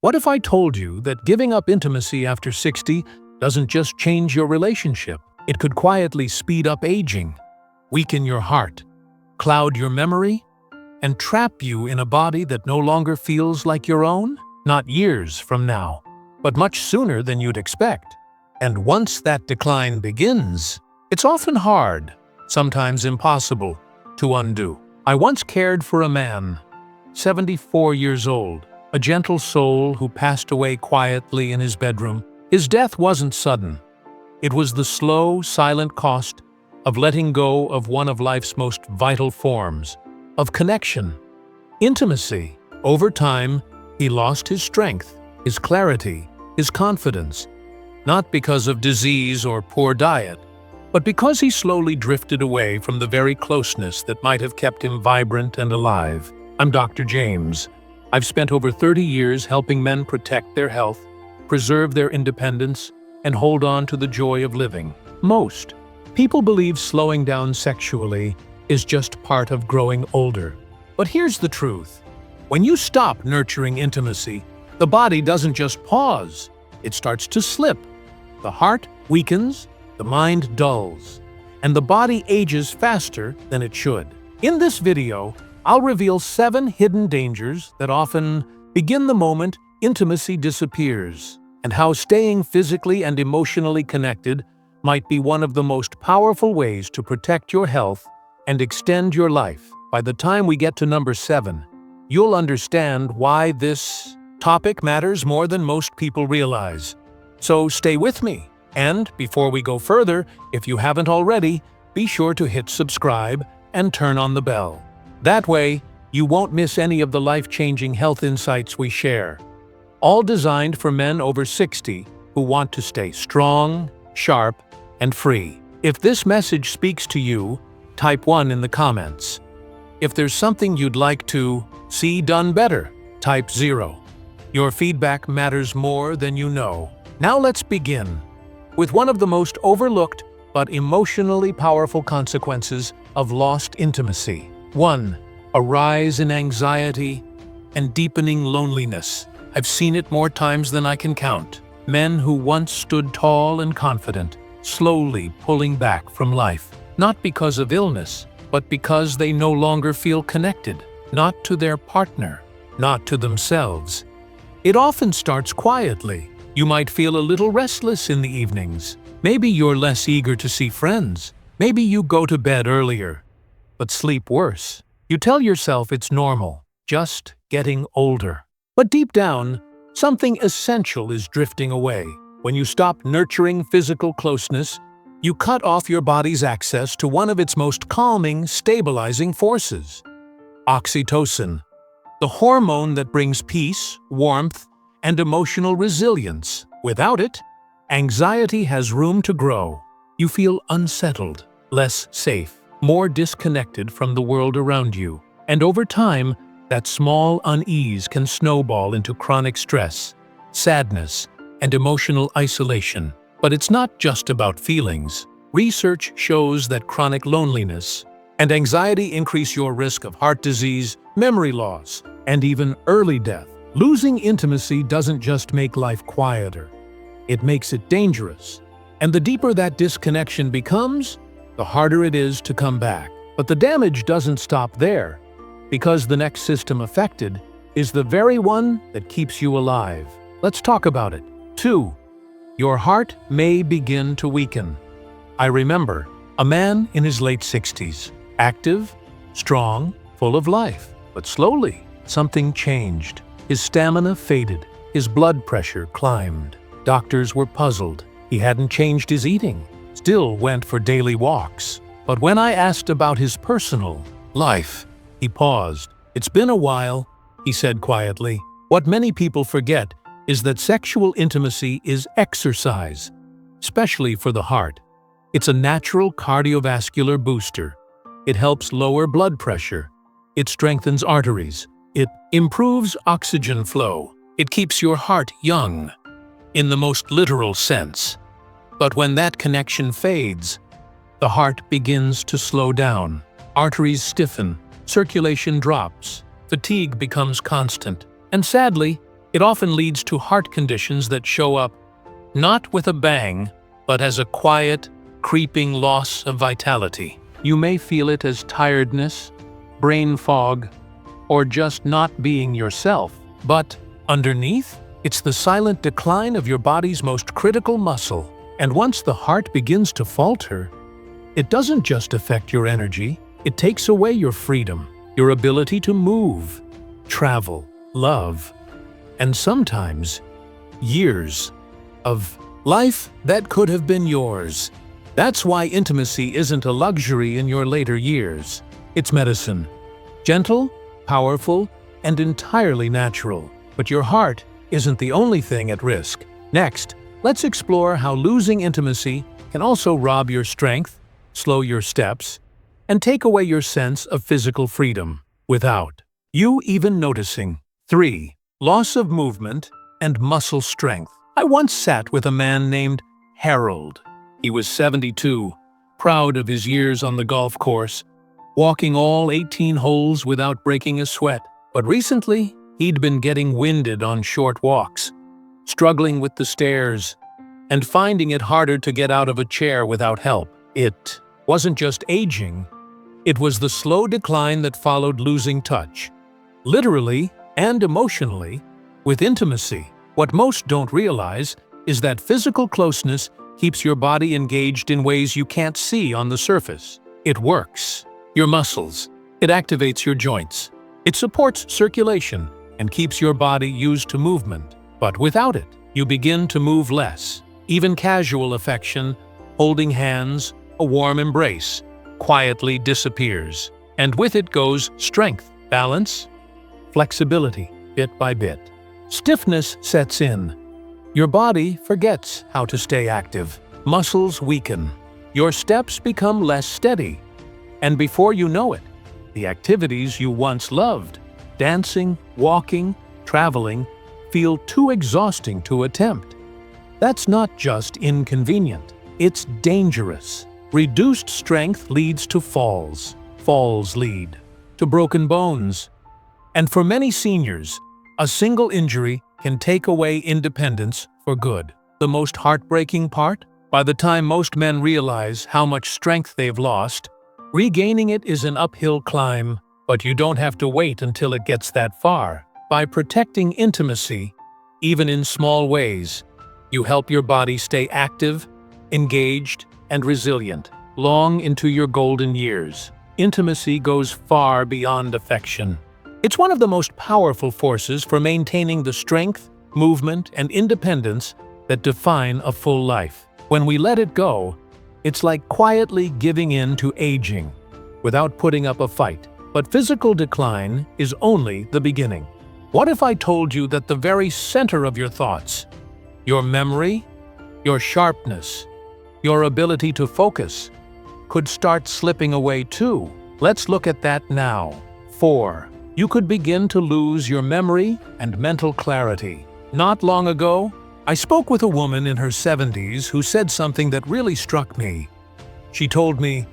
What if I told you that giving up intimacy after 60 doesn't just change your relationship? It could quietly speed up aging, weaken your heart, cloud your memory, and trap you in a body that no longer feels like your own? Not years from now, but much sooner than you'd expect. And once that decline begins, it's often hard, sometimes impossible, to undo. I once cared for a man, 74 years old, a gentle soul who passed away quietly in his bedroom. His death wasn't sudden. It was the slow, silent cost of letting go of one of life's most vital forms, of connection, intimacy. Over time, he lost his strength, his clarity, his confidence, not because of disease or poor diet, but because he slowly drifted away from the very closeness that might have kept him vibrant and alive. I'm Dr. James. I've spent over 30 years helping men protect their health, preserve their independence, and hold on to the joy of living. Most people believe slowing down sexually is just part of growing older. But here's the truth. When you stop nurturing intimacy, the body doesn't just pause, it starts to slip. The heart weakens, the mind dulls, and the body ages faster than it should. In this video, I'll reveal 7 hidden dangers that often begin the moment intimacy disappears, and how staying physically and emotionally connected might be one of the most powerful ways to protect your health and extend your life. By the time we get to number 7, you'll understand why this topic matters more than most people realize. So stay with me. And before we go further, if you haven't already, be sure to hit subscribe and turn on the bell. That way, you won't miss any of the life-changing health insights we share. All designed for men over 60 who want to stay strong, sharp, and free. If this message speaks to you, type 1 in the comments. If there's something you'd like to see done better, type 0. Your feedback matters more than you know. Now let's begin with one of the most overlooked but emotionally powerful consequences of lost intimacy. 1. A rise in anxiety and deepening loneliness. I've seen it more times than I can count. Men who once stood tall and confident, slowly pulling back from life. Not because of illness, but because they no longer feel connected. Not to their partner, not to themselves. It often starts quietly. You might feel a little restless in the evenings. Maybe you're less eager to see friends. Maybe you go to bed earlier, but sleep worse. You tell yourself it's normal, just getting older. But deep down, something essential is drifting away. When you stop nurturing physical closeness, you cut off your body's access to one of its most calming, stabilizing forces. Oxytocin, the hormone that brings peace, warmth, and emotional resilience. Without it, anxiety has room to grow. You feel unsettled, less safe, more disconnected from the world around you. And over time, that small unease can snowball into chronic stress, sadness, and emotional isolation. But it's not just about feelings. Research shows that chronic loneliness and anxiety increase your risk of heart disease, memory loss, and even early death. Losing intimacy doesn't just make life quieter, it makes it dangerous. And the deeper that disconnection becomes, the harder it is to come back. But the damage doesn't stop there, because the next system affected is the very one that keeps you alive. Let's talk about it. 2. Your heart may begin to weaken. I remember a man in his late 60s, active, strong, full of life. But slowly, something changed. His stamina faded. His blood pressure climbed. Doctors were puzzled. He hadn't changed his eating, still went for daily walks. But when I asked about his personal life, he paused. "It's been a while," he said quietly. What many people forget is that sexual intimacy is exercise, especially for the heart. It's a natural cardiovascular booster. It helps lower blood pressure. It strengthens arteries. It improves oxygen flow. It keeps your heart young, in the most literal sense. But when that connection fades, the heart begins to slow down. Arteries stiffen, circulation drops, fatigue becomes constant, and sadly, It often leads to heart conditions that show up not with a bang, but as a quiet, creeping loss of vitality. You may feel it as tiredness, brain fog, or just not being yourself. But underneath, it's the silent decline of your body's most critical muscle. And once the heart begins to falter, it doesn't just affect your energy, it takes away your freedom, your ability to move, travel, love, and sometimes years of life that could have been yours. That's why intimacy isn't a luxury in your later years. It's medicine. Gentle, powerful, and entirely natural. But your heart isn't the only thing at risk. Next, let's explore how losing intimacy can also rob your strength, slow your steps, and take away your sense of physical freedom without you even noticing. 3. Loss of movement and muscle strength. I once sat with a man named Harold. He was 72, proud of his years on the golf course, walking all 18 holes without breaking a sweat. But recently, he'd been getting winded on short walks, struggling with the stairs, and finding it harder to get out of a chair without help. It wasn't just aging, it was the slow decline that followed losing touch, literally and emotionally, with intimacy. What most don't realize is that physical closeness keeps your body engaged in ways you can't see on the surface. It works your muscles, it activates your joints, it supports circulation, and keeps your body used to movement. But without it, you begin to move less. Even casual affection, holding hands, a warm embrace, quietly disappears. And with it goes strength, balance, flexibility, bit by bit. Stiffness sets in. Your body forgets how to stay active. Muscles weaken. Your steps become less steady. And before you know it, the activities you once loved, dancing, walking, traveling, feel too exhausting to attempt. That's not just inconvenient, it's dangerous. Reduced strength leads to falls. Falls lead to broken bones. And for many seniors, a single injury can take away independence for good. The most heartbreaking part? By the time most men realize how much strength they've lost, regaining it is an uphill climb, but you don't have to wait until it gets that far. By protecting intimacy, even in small ways, you help your body stay active, engaged, and resilient long into your golden years. Intimacy goes far beyond affection. It's one of the most powerful forces for maintaining the strength, movement, and independence that define a full life. When we let it go, it's like quietly giving in to aging, without putting up a fight. But physical decline is only the beginning. What if I told you that the very center of your thoughts, your memory, your sharpness, your ability to focus, could start slipping away too? Let's look at that now. 4. You could begin to lose your memory and mental clarity. Not long ago, I spoke with a woman in her 70s who said something that really struck me. She told me,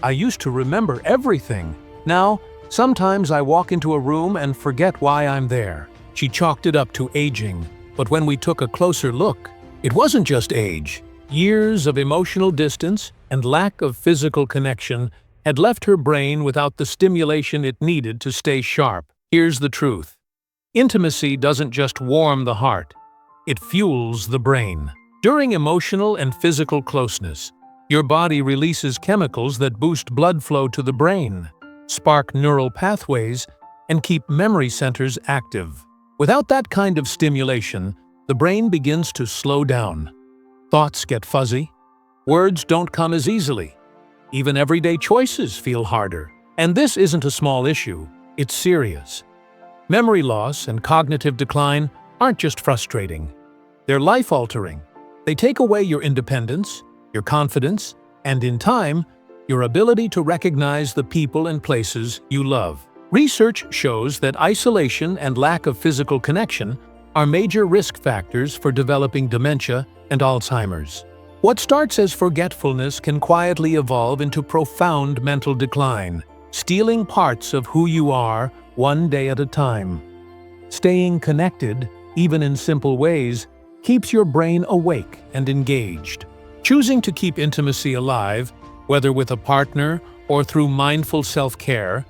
"I used to remember everything. Now, sometimes I walk into a room and forget why I'm there." She chalked it up to aging, but when we took a closer look, it wasn't just age. Years of emotional distance and lack of physical connection had left her brain without the stimulation it needed to stay sharp. Here's the truth. Intimacy doesn't just warm the heart, it fuels the brain. During emotional and physical closeness, your body releases chemicals that boost blood flow to the brain, spark neural pathways, and keep memory centers active. Without that kind of stimulation, the brain begins to slow down. Thoughts get fuzzy. Words don't come as easily. Even everyday choices feel harder. And this isn't a small issue, it's serious. Memory loss and cognitive decline aren't just frustrating. They're life-altering. They take away your independence, your confidence, and in time, your ability to recognize the people and places you love. Research shows that isolation and lack of physical connection are major risk factors for developing dementia and Alzheimer's. What starts as forgetfulness can quietly evolve into profound mental decline, stealing parts of who you are one day at a time. Staying connected even in simple ways, keeps your brain awake and engaged. Choosing to keep intimacy alive, whether with a partner or through mindful self-care,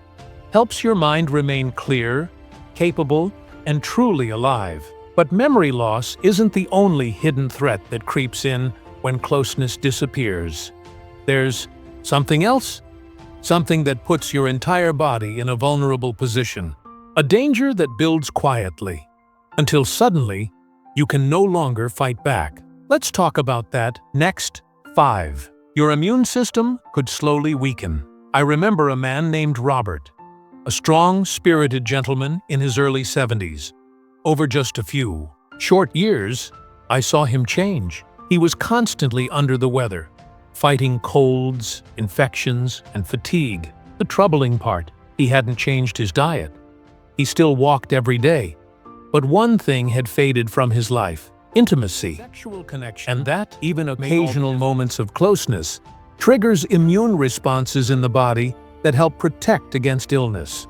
helps your mind remain clear, capable, and truly alive. But memory loss isn't the only hidden threat that creeps in when closeness disappears. There's something else, something that puts your entire body in a vulnerable position, a danger that builds quietly, until suddenly you can no longer fight back. Let's talk about that next. 5. Your immune system could slowly weaken. I remember a man named Robert, a strong, spirited gentleman in his early 70s. Over just a few short years, I saw him change. He was constantly under the weather, fighting colds, infections, and fatigue. The troubling part, he hadn't changed his diet. He still walked every day. But one thing had faded from his life: intimacy. Sexual connection. And that, even occasional moments of closeness, triggers immune responses in the body that help protect against illness.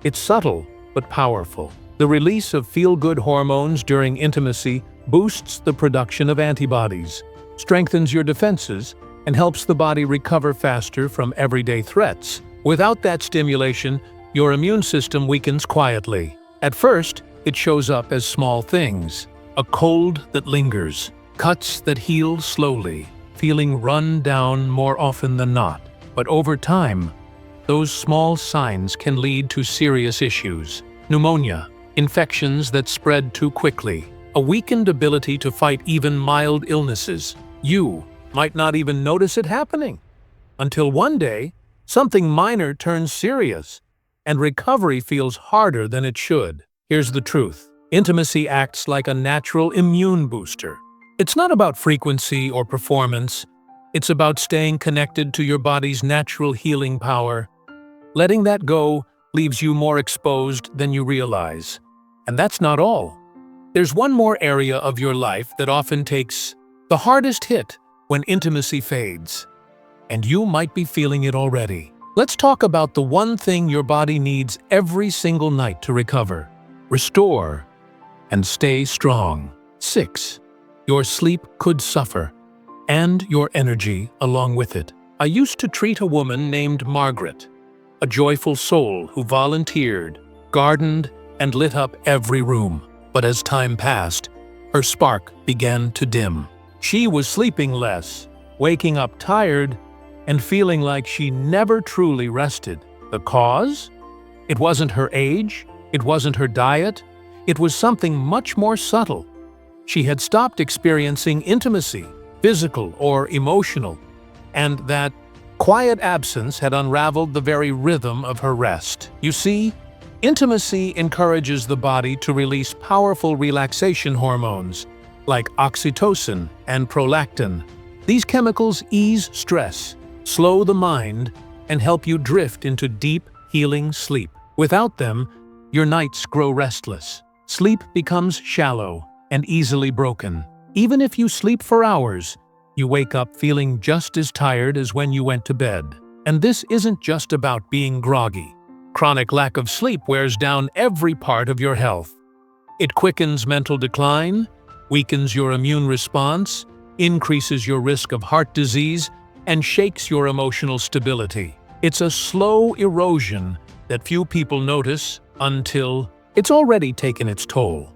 It's subtle, but powerful. The release of feel-good hormones during intimacy boosts the production of antibodies, strengthens your defenses, and helps the body recover faster from everyday threats. Without that stimulation, your immune system weakens quietly. At first, it shows up as small things: a cold that lingers, cuts that heal slowly, feeling run down more often than not. But over time, those small signs can lead to serious issues: pneumonia, infections that spread too quickly, a weakened ability to fight even mild illnesses. You might not even notice it happening, until one day, something minor turns serious, and recovery feels harder than it should. Here's the truth: intimacy acts like a natural immune booster. It's not about frequency or performance. It's about staying connected to your body's natural healing power. Letting that go leaves you more exposed than you realize. And that's not all. There's one more area of your life that often takes the hardest hit when intimacy fades. And you might be feeling it already. Let's talk about the one thing your body needs every single night to recover, restore, and stay strong. 6. Your sleep could suffer, and your energy along with it. I used to treat a woman named Margaret, a joyful soul who volunteered, gardened, and lit up every room. But as time passed, her spark began to dim. She was sleeping less, waking up tired, and feeling like she never truly rested. The cause? It wasn't her age, it wasn't her diet, it was something much more subtle. She had stopped experiencing intimacy, physical or emotional, and that quiet absence had unraveled the very rhythm of her rest. You see, intimacy encourages the body to release powerful relaxation hormones like oxytocin and prolactin. These chemicals ease stress, slow the mind, and help you drift into deep, healing sleep. Without them, your nights grow restless. Sleep becomes shallow and easily broken. Even if you sleep for hours, you wake up feeling just as tired as when you went to bed. And this isn't just about being groggy. Chronic lack of sleep wears down every part of your health. It quickens mental decline, weakens your immune response, increases your risk of heart disease, and shakes your emotional stability. It's a slow erosion that few people notice until it's already taken its toll.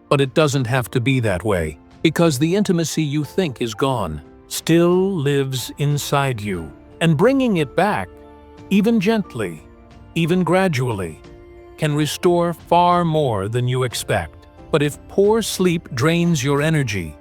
But it doesn't have to be that way, because the intimacy you think is gone still lives inside you. And bringing it back, even gently, even gradually, can restore far more than you expect. But if poor sleep drains your energy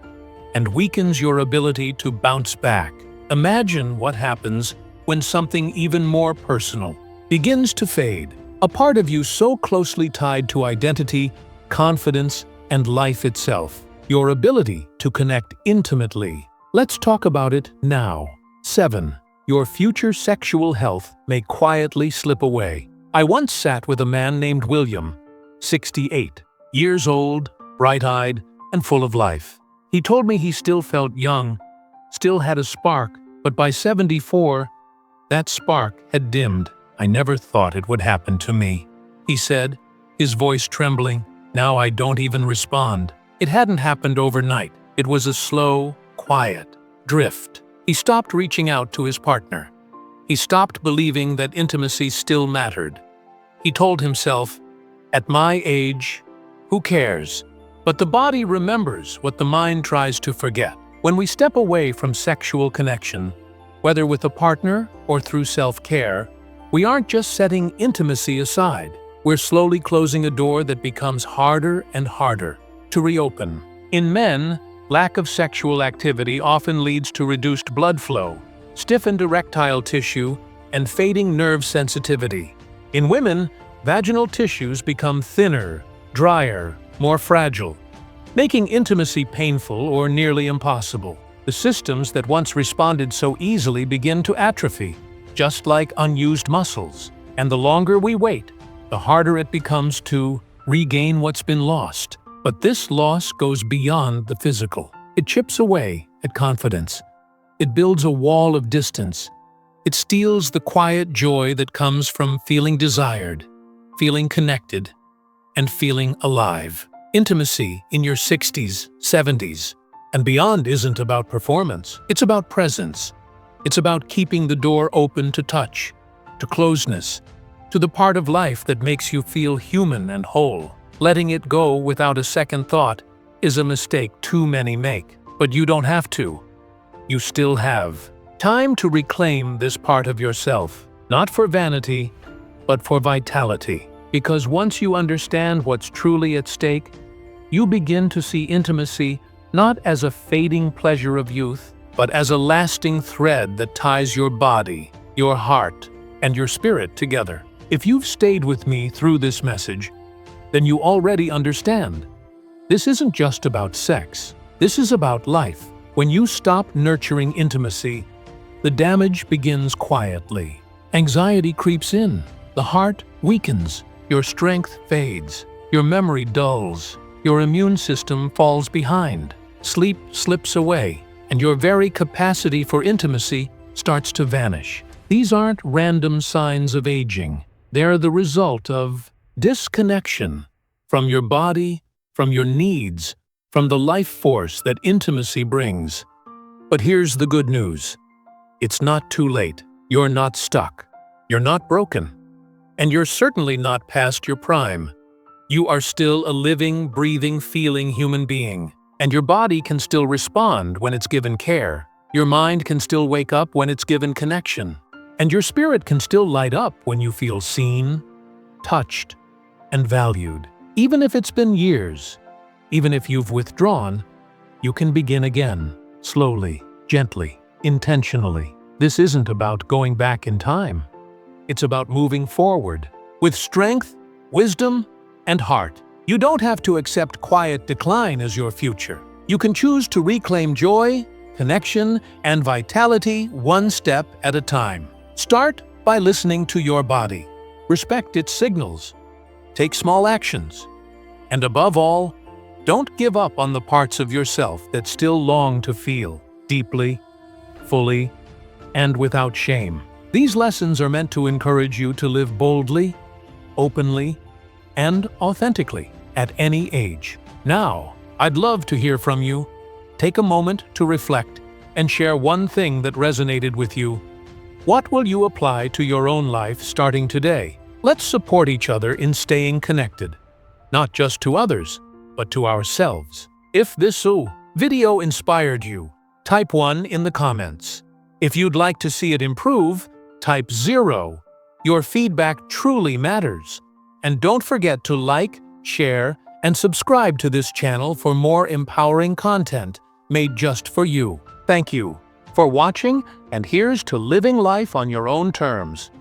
and weakens your ability to bounce back, imagine what happens when something even more personal begins to fade. A part of you so closely tied to identity, confidence, and life itself. Your ability to connect intimately. Let's talk about it now. 7. Your future sexual health may quietly slip away. I once sat with a man named William, 68 years old, bright-eyed, and full of life. He told me he still felt young, still had a spark, but by 74, that spark had dimmed. I never thought it would happen to me, he said, his voice trembling. Now I don't even respond. It hadn't happened overnight. It was a slow, quiet drift. He stopped reaching out to his partner. He stopped believing that intimacy still mattered. He told himself, "At my age, who cares?" But the body remembers what the mind tries to forget. When we step away from sexual connection, whether with a partner or through self-care, we aren't just setting intimacy aside. We're slowly closing a door that becomes harder and harder to reopen. In men, lack of sexual activity often leads to reduced blood flow, stiffened erectile tissue, and fading nerve sensitivity. In women, vaginal tissues become thinner, drier, more fragile, making intimacy painful or nearly impossible. The systems that once responded so easily begin to atrophy, just like unused muscles. And the longer we wait, the harder it becomes to regain what's been lost. But this loss goes beyond the physical. It chips away at confidence. It builds a wall of distance. It steals the quiet joy that comes from feeling desired, feeling connected, and feeling alive. Intimacy in your 60s, 70s, and beyond isn't about performance. It's about presence. It's about keeping the door open to touch, to closeness, to the part of life that makes you feel human and whole. Letting it go without a second thought is a mistake too many make. But you don't have to. You still have time to reclaim this part of yourself, not for vanity, but for vitality. Because once you understand what's truly at stake, you begin to see intimacy not as a fading pleasure of youth, but as a lasting thread that ties your body, your heart, and your spirit together. If you've stayed with me through this message, then you already understand. This isn't just about sex. This is about life. When you stop nurturing intimacy, the damage begins quietly. Anxiety creeps in. The heart weakens. Your strength fades. Your memory dulls. Your immune system falls behind. Sleep slips away, and your very capacity for intimacy starts to vanish. These aren't random signs of aging. They're the result of disconnection from your body, from your needs, from the life force that intimacy brings. But here's the good news. It's not too late. You're not stuck. You're not broken. And you're certainly not past your prime. You are still a living, breathing, feeling human being. And your body can still respond when it's given care. Your mind can still wake up when it's given connection. And your spirit can still light up when you feel seen, touched, and valued. Even if it's been years, even if you've withdrawn, you can begin again, slowly, gently, intentionally. This isn't about going back in time. It's about moving forward with strength, wisdom, and heart. You don't have to accept quiet decline as your future. You can choose to reclaim joy, connection, and vitality one step at a time. Start by listening to your body. Respect its signals. Take small actions. And above all, don't give up on the parts of yourself that still long to feel deeply, fully, and without shame. These lessons are meant to encourage you to live boldly, openly, and authentically at any age. Now, I'd love to hear from you. Take a moment to reflect and share one thing that resonated with you. What will you apply to your own life starting today? Let's support each other in staying connected, not just to others, but to ourselves. If this video inspired you, type 1 in the comments. If you'd like to see it improve, type 0. Your feedback truly matters. And don't forget to like, share, and subscribe to this channel for more empowering content made just for you. Thank you for watching, and here's to living life on your own terms.